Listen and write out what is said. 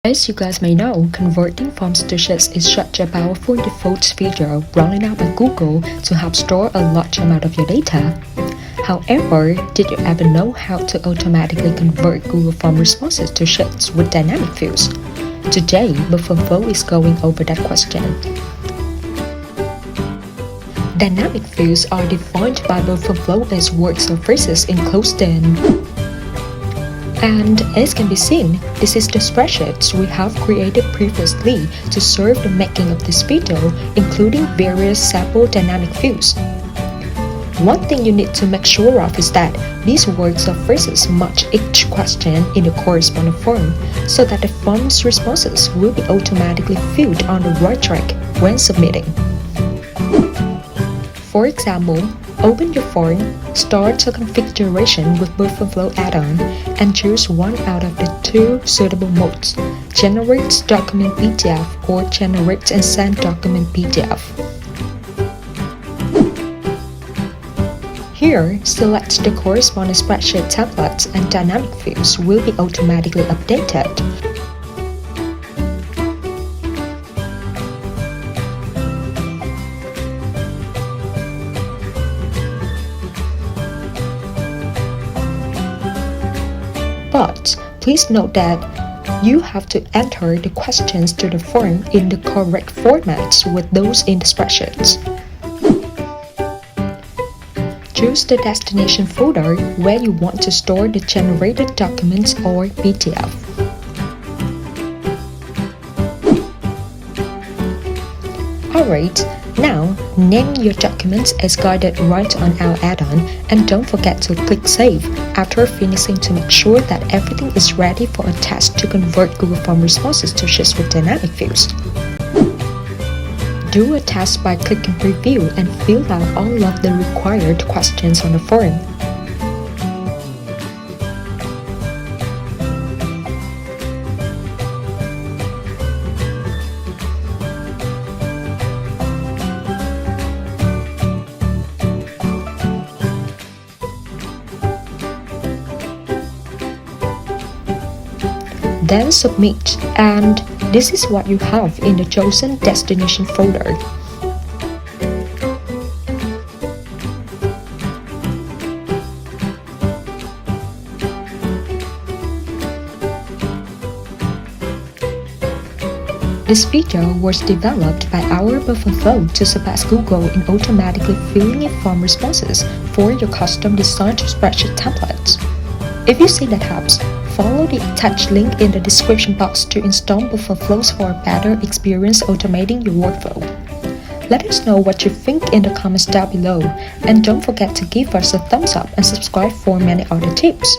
As you guys may know, converting forms to sheets is such a powerful default feature rolling out by Google to help store a large amount of your data. However, did you ever know how to automatically convert Google Form responses to sheets with dynamic views? Today, Performflow is going over that question. Dynamic views are defined by Performflow as words or phrases enclosed in. And as can be seen, this is the spreadsheets we have created previously to serve the making of this video, including various sample dynamic views. One thing you need to make sure of is that these words or phrases match each question in the corresponding form, so that the form's responses will be automatically filled on the right track when submitting. For example, open your form, start a configuration with Performflow add-on, and choose one out of the two suitable modes, Generate Document PDF or Generate and Send Document PDF. Here, select the corresponding spreadsheet templates and dynamic views will be automatically updated. But please note that you have to enter the questions to the form in the correct formats with those in the spreadsheets. Choose the destination folder where you want to store the generated documents or PDF. Alright, now name your documents as guided right on our add-on, and don't forget to click Save after finishing to make sure that everything is ready for a test to convert Google Form responses to sheets with dynamic views. Do a test by clicking Preview and fill out all of the required questions on the form. Then submit, and this is what you have in the chosen destination folder. This feature was developed by our Performflow to surpass Google in automatically filling in form responses for your custom designed spreadsheet templates. If you see that helps, follow the attached link in the description box to install Performflow for a better experience automating your workflow. Let us know what you think in the comments down below, and don't forget to give us a thumbs up and subscribe for many other tips.